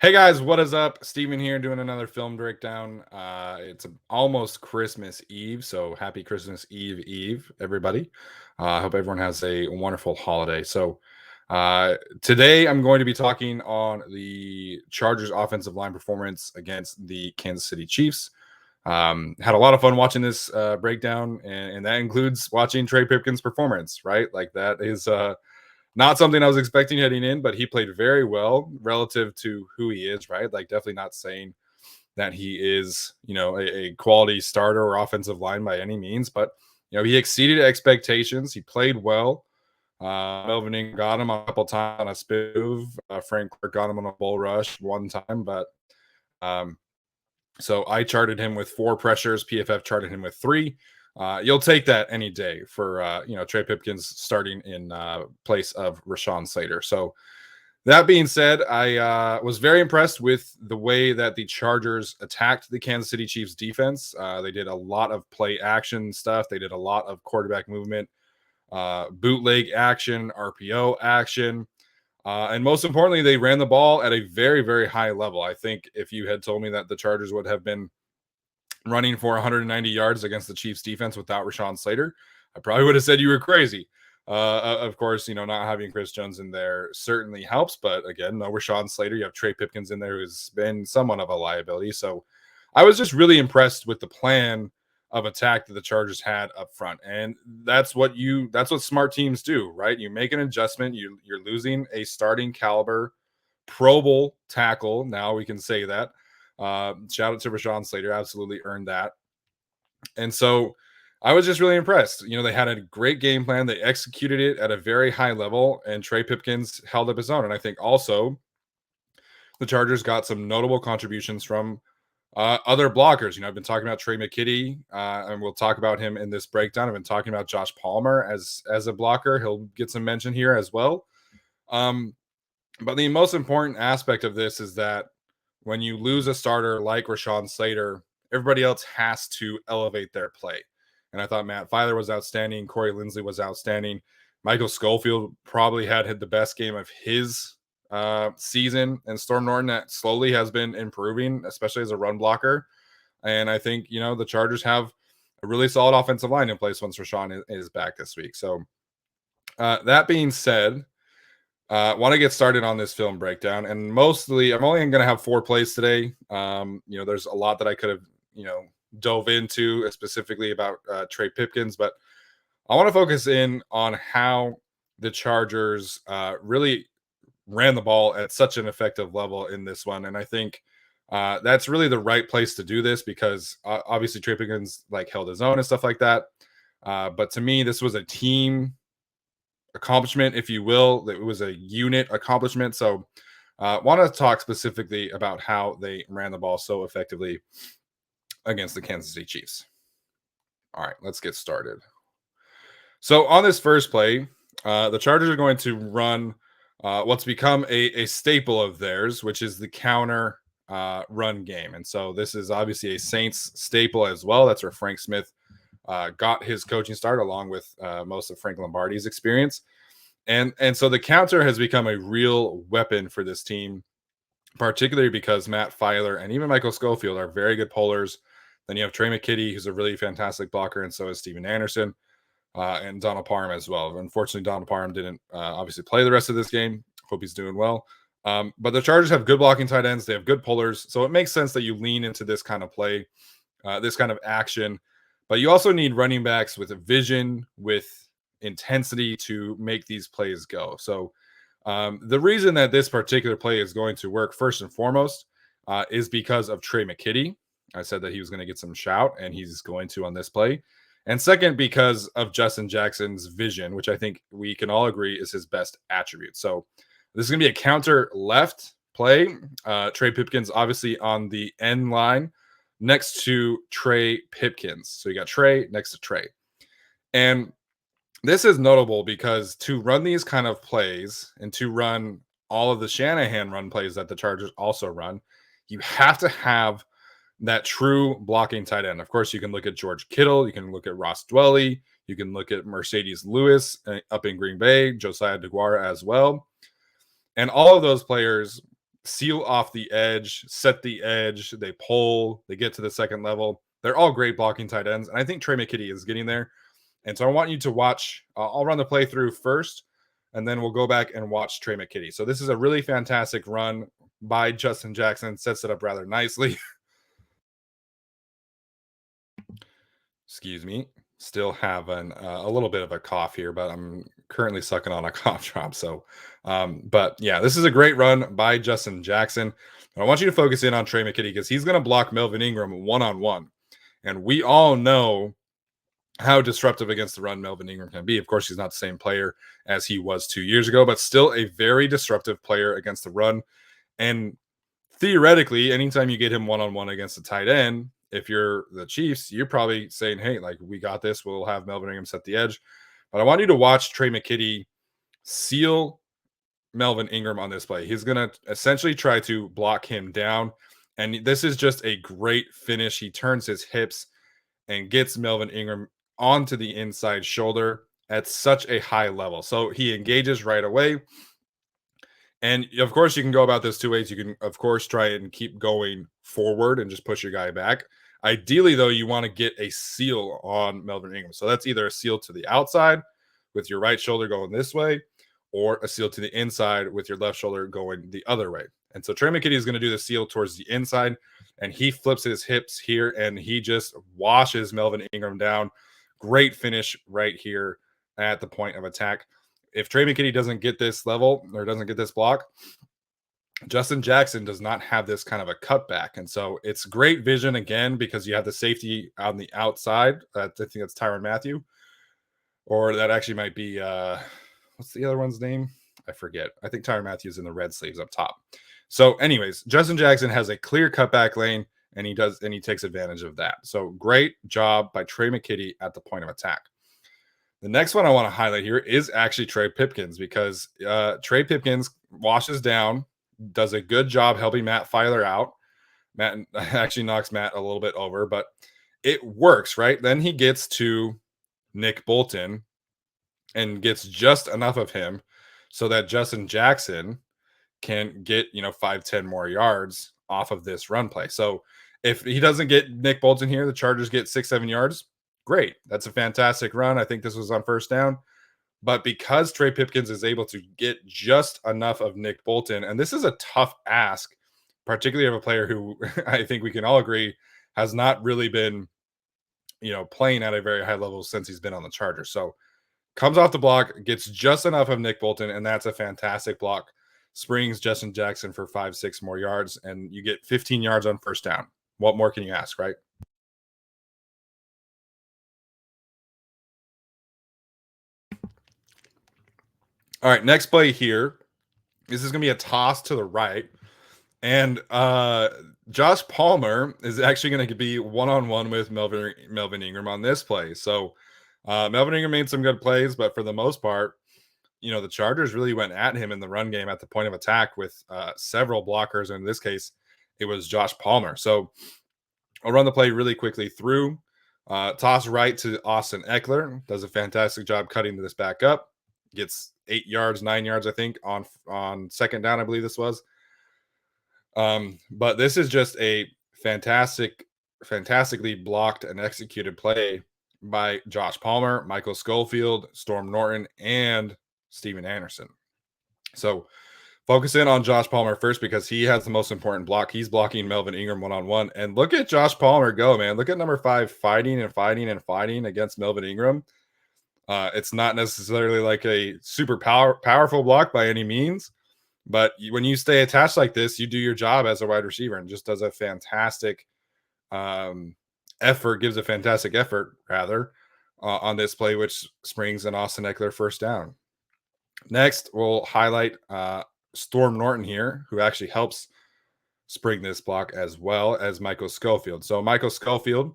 Hey guys, what is up? Steven here doing another film breakdown. It's almost Christmas Eve, so happy Christmas Eve, everybody. I hope everyone has a wonderful holiday. Today I'm going to be talking on the Chargers offensive line performance against the Kansas City Chiefs. Had a lot of fun watching this breakdown, and that includes watching Trey Pipkins' performance, right? Like that is not something I was expecting heading in, but he played very well relative to who he is, right? Like, definitely not saying that he is, a quality starter or offensive line by any means, but, he exceeded expectations. He played well. Melvin Ingram got him a couple times on a spoof. Frank Clark got him on a bull rush one time, but um, so I charted him with 4 pressures. PFF charted him with 3. You'll take that any day for Trey Pipkins starting in place of Rashawn Slater. So that being said, I was very impressed with the way that the Chargers attacked the Kansas City Chiefs defense. They did a lot of play action stuff. They did a lot of quarterback movement, bootleg action, RPO action. And most importantly, they ran the ball at a very, very high level. I think if you had told me that the Chargers would have been running for 190 yards against the Chiefs defense without Rashawn Slater, I probably would have said you were crazy. Of course, not having Chris Jones in there certainly helps. But again, no Rashawn Slater. You have Trey Pipkins in there who's been somewhat of a liability. So I was just really impressed with the plan of attack that the Chargers had up front. And that's what smart teams do, right? You make an adjustment. You're losing a starting caliber Pro Bowl tackle. Now we can say that. Shout out to Rashawn Slater, absolutely earned that. And so I was just really impressed. They had a great game plan. They executed it at a very high level, and Trey Pipkins held up his own. And I think also the Chargers got some notable contributions from other blockers. I've been talking about Trey McKitty, and we'll talk about him in this breakdown. I've been talking about Josh Palmer as a blocker. He'll get some mention here as well. But the most important aspect of this is that when you lose a starter like Rashawn Slater, everybody else has to elevate their play. And I thought Matt Filer was outstanding. Corey Linsley was outstanding. Michael Schofield probably had the best game of his season. And Storm Norton that slowly has been improving, especially as a run blocker. And I think, the Chargers have a really solid offensive line in place once Rashawn is back this week. So that being said, want to get started on this film breakdown, and mostly I'm only going to have 4 plays today. There's a lot that I could have dove into specifically about Trey Pipkins, but I want to focus in on how the Chargers really ran the ball at such an effective level in this one. And I think that's really the right place to do this because obviously Trey Pipkins held his own and stuff like that. But to me, this was a team accomplishment, if you will. It was a unit accomplishment. So want to talk specifically about how they ran the ball so effectively against the Kansas City Chiefs. All right, let's get started. So on this first play, the Chargers are going to run what's become a staple of theirs, which is the counter run game. And so this is obviously a Saints staple as well. That's where Frank Smith got his coaching start, along with most of Frank Lombardi's experience. And so the counter has become a real weapon for this team, particularly because Matt Filer and even Michael Schofield are very good pullers. Then you have Trey McKitty, who's a really fantastic blocker, and so is Steven Anderson and Donald Parham as well. Unfortunately, Donald Parham didn't obviously play the rest of this game. Hope he's doing well. But the Chargers have good blocking tight ends. They have good pullers. So it makes sense that you lean into this kind of play, this kind of action. But you also need running backs with a vision, with intensity to make these plays go. So the reason that this particular play is going to work first and foremost is because of Trey McKitty. I said that he was going to get some shout, and he's going to on this play. And second, because of Justin Jackson's vision, which I think we can all agree is his best attribute. So this is going to be a counter left play. Trey Pipkins obviously on the end line next to Trey Pipkins. So you got Trey next to Trey. And this is notable because to run these kind of plays and to run all of the Shanahan run plays that the Chargers also run, you have to have that true blocking tight end. Of course, you can look at George Kittle. You can look at Ross Dwelly. You can look at Mercedes Lewis up in Green Bay, Josiah DeGuara as well. And all of those players seal off the edge, set the edge, they pull, they get to the second level. They're all great blocking tight ends. And I think Trey McKitty is getting there. And so I want you to watch, I'll run the playthrough first, and then we'll go back and watch Trey McKitty. So this is a really fantastic run by Justin Jackson, sets it up rather nicely. Excuse me. Still have a little bit of a cough here, but I'm currently sucking on a cough drop. So, but yeah, this is a great run by Justin Jackson. And I want you to focus in on Trey McKitty because he's going to block Melvin Ingram one-on-one. And we all know how disruptive against the run Melvin Ingram can be. Of course, he's not the same player as he was 2 years ago, but still a very disruptive player against the run. And theoretically, anytime you get him one-on-one against a tight end, if you're the Chiefs, you're probably saying, hey, like, we got this. We'll have Melvin Ingram set the edge. But I want you to watch Trey McKitty seal Melvin Ingram on this play. He's going to essentially try to block him down. And this is just a great finish. He turns his hips and gets Melvin Ingram onto the inside shoulder at such a high level. So he engages right away. And of course, you can go about this two ways. You can, of course, try and keep going forward and just push your guy back. Ideally, though, you want to get a seal on Melvin Ingram. So that's either a seal to the outside with your right shoulder going this way, or a seal to the inside with your left shoulder going the other way. And so Trey McKitty is going to do the seal towards the inside, and he flips his hips here, and he just washes Melvin Ingram down. Great finish right here at the point of attack. If Trey McKitty doesn't get this level or doesn't get this block, Justin Jackson does not have this kind of a cutback. And so it's great vision again because you have the safety on the outside. I think that's Tyrann Mathieu. Or that actually might be, what's the other one's name? I forget. I think Tyrann Mathieu's in the red sleeves up top. So anyways, Justin Jackson has a clear cutback lane, and he takes advantage of that. So great job by Trey McKitty at the point of attack. The next one I want to highlight here is actually Trey Pipkins because Trey Pipkins washes down, does a good job helping Matt Filer out. Matt actually knocks Matt a little bit over, but it works, right? Then he gets to Nick Bolton and gets just enough of him so that Justin Jackson can get, 5-10 more yards off of this run play. So if he doesn't get Nick Bolton here, the Chargers get 6-7 yards. Great. That's a fantastic run. I think this was on first down. But because Trey Pipkins is able to get just enough of Nick Bolton, and this is a tough ask, particularly of a player who I think we can all agree has not really been, playing at a very high level since he's been on the Chargers. So comes off the block, gets just enough of Nick Bolton, and that's a fantastic block. Springs Justin Jackson for 5-6 more yards, and you get 15 yards on first down. What more can you ask, right? All right, next play here. This is going to be a toss to the right. And Josh Palmer is actually going to be one-on-one with Melvin Ingram on this play. So Melvin Ingram made some good plays, but for the most part, the Chargers really went at him in the run game at the point of attack with several blockers. And in this case, it was Josh Palmer. So I'll run the play really quickly through. Toss right to Austin Eckler. Does a fantastic job cutting this back up. Gets 8 yards, 9 yards, I think, on second down, I believe this was. But this is just a fantastically blocked and executed play by Josh Palmer, Michael Schofield, Storm Norton, and Steven Anderson. So focus in on Josh Palmer first because he has the most important block. He's blocking Melvin Ingram one-on-one. And look at Josh Palmer go, man. Look at number 5 fighting against Melvin Ingram. It's not necessarily like a super powerful block by any means, but when you stay attached like this, you do your job as a wide receiver and just does a fantastic gives a fantastic effort rather on this play, which springs an Austin Eckler first down. Next, we'll highlight Storm Norton here, who actually helps spring this block as well as Michael Schofield. So Michael Schofield,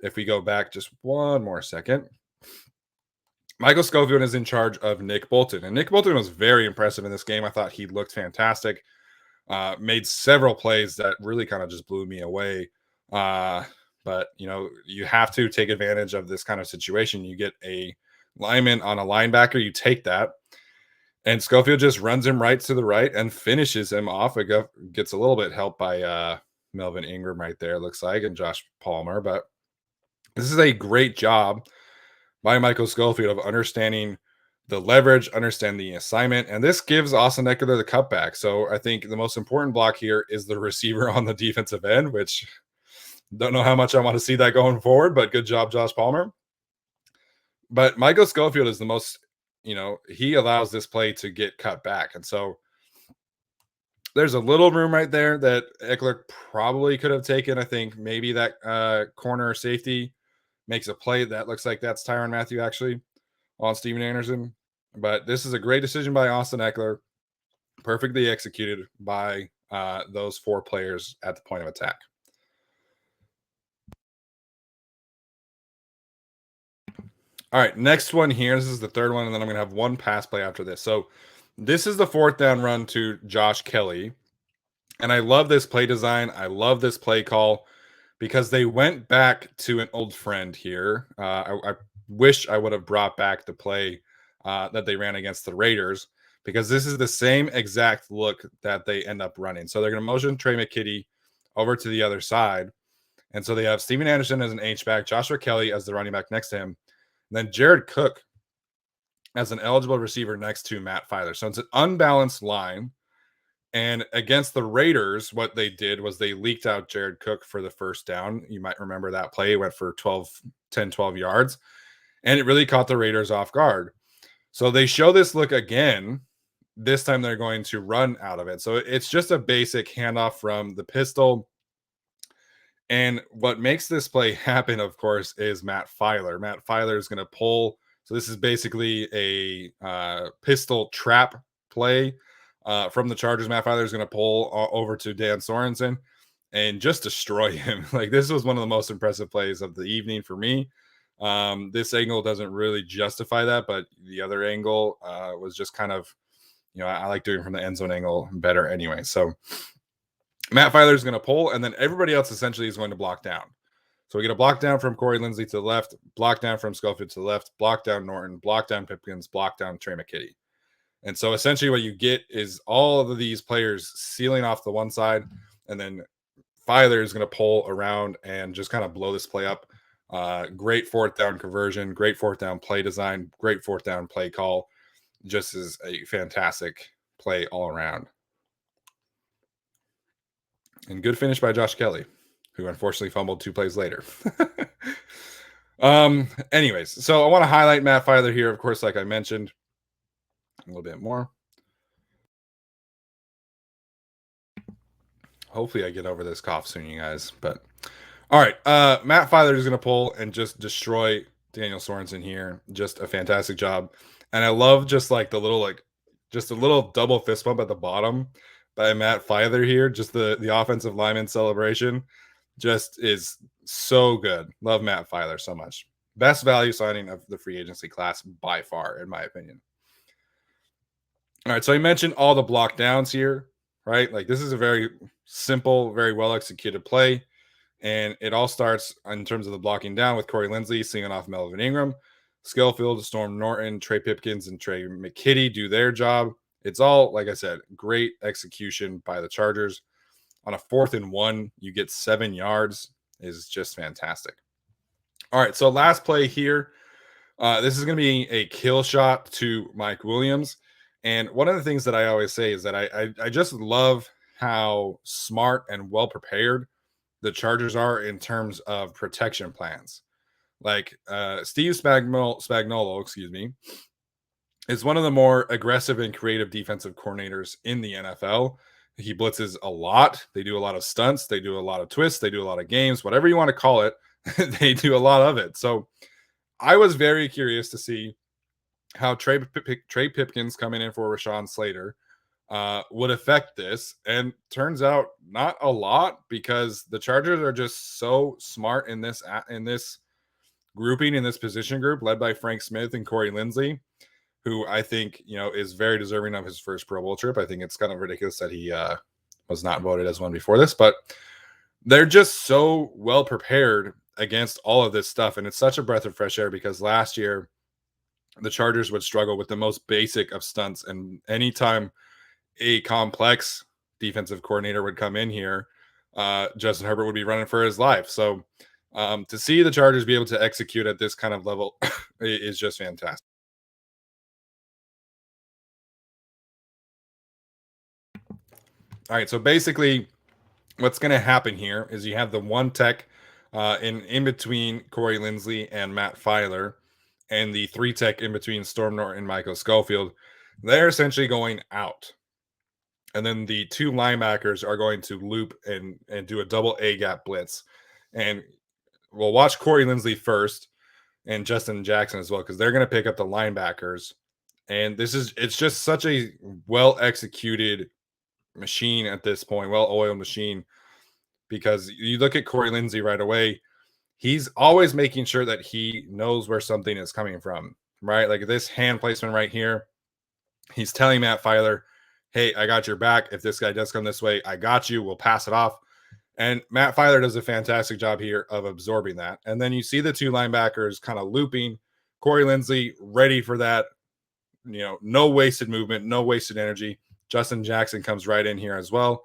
if we go back just one more second, Michael Schofield is in charge of Nick Bolton. And Nick Bolton was very impressive in this game. I thought he looked fantastic. Made several plays that really kind of just blew me away. But, you have to take advantage of this kind of situation. You get a lineman on a linebacker, you take that. And Schofield just runs him right to the right and finishes him off. It gets a little bit helped by Melvin Ingram right there, looks like, and Josh Palmer. But this is a great job by Michael Schofield of understanding the leverage, understand the assignment, and this gives Austin Eckler the cutback. So I think the most important block here is the receiver on the defensive end, which don't know how much I want to see that going forward, but good job, Josh Palmer. But Michael Schofield is the most, he allows this play to get cut back. And so there's a little room right there that Eckler probably could have taken. I think maybe that corner safety makes a play that looks like that's Tyrann Mathieu actually on Steven Anderson. But this is a great decision by Austin Eckler, perfectly executed by those 4 players at the point of attack. All right, next one here. This is the third one, and then I'm going to have one pass play after this. So this is the 4th down run to Josh Kelly. And I love this play design. I love this play call because they went back to an old friend here. I wish I would have brought back the play that they ran against the Raiders because this is the same exact look that they end up running. So they're going to motion Trey McKitty over to the other side. And so they have Steven Anderson as an H-back, Joshua Kelly as the running back next to him, and then Jared Cook as an eligible receiver next to Matt Filer. So it's an unbalanced line. And against the Raiders, what they did was they leaked out Jared Cook for the first down. You might remember that play. It went for 10, 12 yards. And it really caught the Raiders off guard. So they show this look again. This time they're going to run out of it. So it's just a basic handoff from the pistol. And what makes this play happen, of course, is Matt Filer. Matt Filer is going to pull. So this is basically a pistol trap play from the Chargers. Matt Filer is going to pull over to Dan Sorensen and just destroy him. Like, this was one of the most impressive plays of the evening for me. This angle doesn't really justify that, but the other angle was just kind of, I like doing from the end zone angle better anyway. So Matt Filer is going to pull, and then everybody else essentially is going to block down. So we get a block down from Corey Linsley to the left, block down from Schofield to the left, block down Norton, block down Pipkins, block down Trey McKitty. And so essentially what you get is all of these players sealing off the one side, and then Filer is going to pull around and just kind of blow this play up. Great 4th down conversion, great 4th down play design, great 4th down play call. Just is a fantastic play all around. And good finish by Josh Kelly, who unfortunately fumbled 2 plays later. Anyways, so I want to highlight Matt Filer here, of course, like I mentioned, a little bit more. Hopefully I get over this cough soon, you guys. But all right, Matt Filer is going to pull and just destroy Daniel Sorensen here. Just a fantastic job. And I love just like the little, just a little double fist bump at the bottom by Matt Filer here. Just the offensive lineman celebration just is so good. Love Matt Filer so much. Best value signing of the free agency class by far, in my opinion. All right, so I mentioned all the block downs here, right? Like, this is a very simple, very well executed play. And it all starts in terms of the blocking down with Corey Linsley singing off Melvin Ingram. Schofield, Storm Norton, Trey Pipkins, and Trey McKitty do their job. It's all, like I said, great execution by the Chargers. On a 4th and 1, you get 7 yards. Is just fantastic. All right, so last play here. This is going to be a kill shot to Mike Williams. And one of the things that I always say is that I just love how smart and well prepared the Chargers are in terms of protection plans. Like Steve Spagnuolo, is one of the more aggressive and creative defensive coordinators in the NFL. He blitzes a lot. They do a lot of stunts. They do a lot of twists. They do a lot of games, whatever you want to call it. They do a lot of it. So I was very curious to see how Trey Pipkins coming in for Rashawn Slater would affect this. And turns out not a lot, because the Chargers are just so smart in this grouping, in this position group led by Frank Smith and Corey Linsley, who I think, is very deserving of his first Pro Bowl trip. I think it's kind of ridiculous that he was not voted as one before this, but they're just so well prepared against all of this stuff. And it's such a breath of fresh air, because last year the Chargers would struggle with the most basic of stunts. And anytime a complex defensive coordinator would come in here, Justin Herbert would be running for his life. So to see the Chargers be able to execute at this kind of level is just fantastic. All right, so basically, what's going to happen here is you have the one tech in between Corey Linsley and Matt Filer, and the three tech in between Storm Norton and Michael Schofield. They're essentially going out. And then the two linebackers are going to loop and do a double A gap blitz. And we'll watch Corey Linsley first and Justin Jackson as well, because they're going to pick up the linebackers. And it's just such a well executed machine at this point, well oiled machine, because you look at Corey Linsley right away. He's always making sure that he knows where something is coming from, right? Like this hand placement right here. He's telling Matt Filer, hey, I got your back. If this guy does come this way, I got you. We'll pass it off. And Matt Filer does a fantastic job here of absorbing that. And then you see the two linebackers kind of looping. Corey Linsley ready for that. No wasted movement, no wasted energy. Justin Jackson comes right in here as well.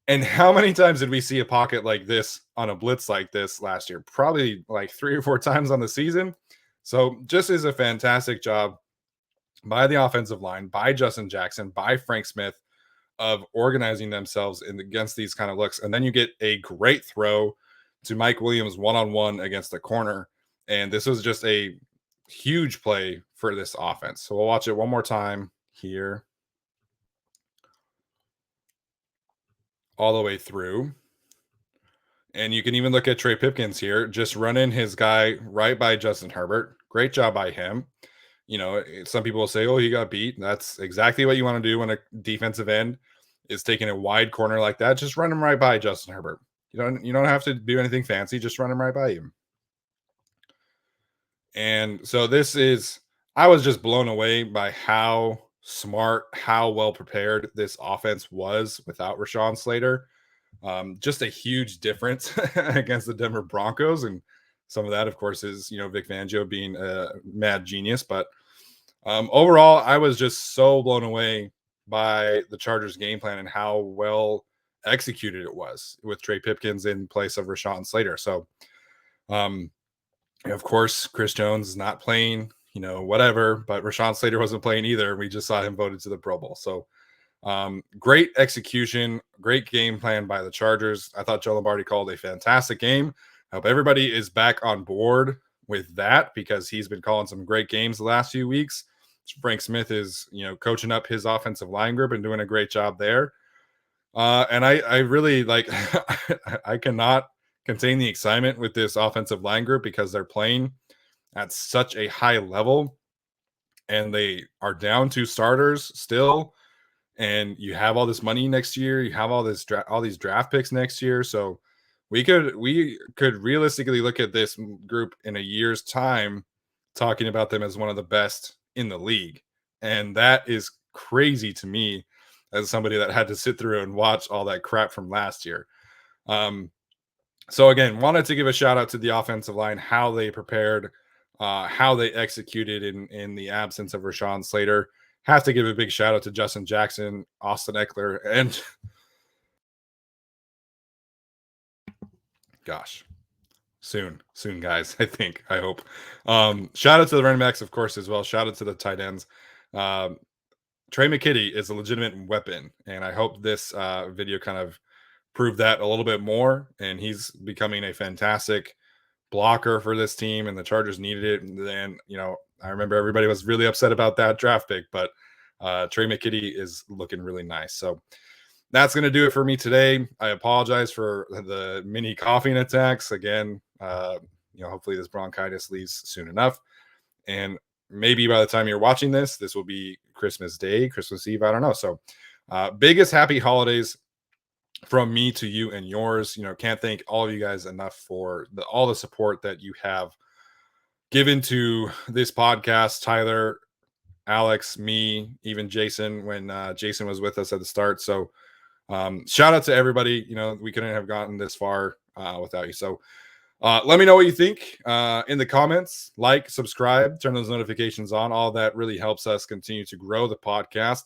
And how many times did we see a pocket like this on a blitz like this last year? Probably like 3 or 4 times on the season. So just is a fantastic job by the offensive line, by Justin Jackson, by Frank Smith, of organizing themselves against these kind of looks. And then you get a great throw to Mike Williams one-on-one against the corner. And this was just a huge play for this offense. So we'll watch it one more time here. All the way through. And you can even look at Trey Pipkins here, just running his guy right by Justin Herbert. Great job by him. Some people will say, oh, he got beat. That's exactly what you want to do when a defensive end is taking a wide corner like that. Just run him right by Justin Herbert. You don't have to do anything fancy. Just run him right by him. And so I was just blown away by how smart, how well prepared this offense was without Rashawn Slater. Just a huge difference against the Denver Broncos. And some of that, of course, is, Vic Fangio being a mad genius. But overall, I was just so blown away by the Chargers game plan and how well executed it was with Trey Pipkins in place of Rashawn Slater. So, of course, Chris Jones is not playing, whatever, but Rashawn Slater wasn't playing either. We just saw him voted to the Pro Bowl. So great execution, great game plan by the Chargers. I thought Joe Lombardi called a fantastic game. I hope everybody is back on board with that, because he's been calling some great games the last few weeks. Frank Smith is, coaching up his offensive line group and doing a great job there. And I really I cannot contain the excitement with this offensive line group, because they're playing at such a high level and they are down 2 starters still. And you have all this money next year. You have all these draft picks next year. So we could realistically look at this group in a year's time, talking about them as one of the best in the league. And that is crazy to me, as somebody that had to sit through and watch all that crap from last year. So again, wanted to give a shout out to the offensive line, how they prepared, how they executed in the absence of Rashawn Slater. Have to give a big shout out to Justin Jackson, Austin Eckler, and gosh, soon, guys. I hope. Shout out to the running backs, of course, as well. Shout out to the tight ends. Trey McKitty is a legitimate weapon, and I hope this video kind of proved that a little bit more. And he's becoming a fantastic blocker for this team, and the Chargers needed it. And then, I remember everybody was really upset about that draft pick, but Trey McKitty is looking really nice. So that's going to do it for me today. I apologize for the mini coughing attacks. Again, hopefully this bronchitis leaves soon enough. And maybe by the time you're watching this, this will be Christmas Day, Christmas Eve. I don't know. So biggest happy holidays from me to you and yours. Can't thank all of you guys enough for all the support that you have given to this podcast. Tyler, Alex, me, even Jason, when Jason was with us at the start. So shout out to everybody. We couldn't have gotten this far without you. So Let me know what you think in the comments. Like, subscribe, turn those notifications on. All that really helps us continue to grow the podcast.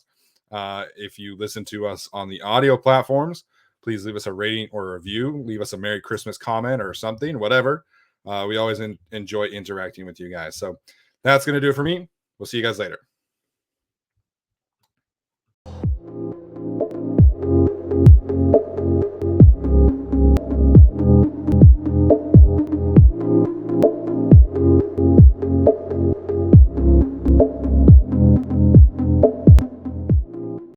If you listen to us on the audio platforms, please leave us a rating or a review. Leave us a Merry Christmas comment or something, whatever. We always enjoy interacting with you guys. So that's going to do it for me. We'll see you guys later.